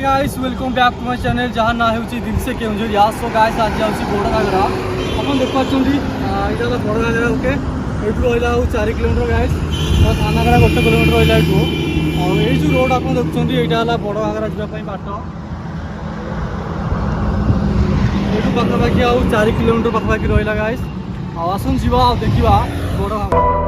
Guys welcome back to my channel जहाँ ना होची दिल से केउंझरिया। सो गाइस आज जाउची बड़घागरा अपन देख पाछंदी इटा तो बड़घागरा ओके एठू रहिला 4 किलोमीटर गाइस और सानागरा 1 किलोमीटर रहिला एठू और ए जो रोड अपन देखछंदी एटा हला बड़घागरा जिबा पई बाट एठू पाखापाखि 4 किलोमीटर पाखापाखि रहिला गाइस आ आसन जिबा देखिबा बड़घागरा।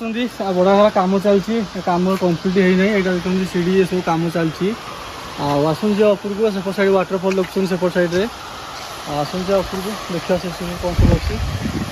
देख बड़घागरा कम चलती कम कम्प्लीट है सीढ़ी सब कम चलती आसन अपुर को सेपट साइड वाटरफल देखते सेपट साइड आसन अपुर को देखा से कौन सब अच्छी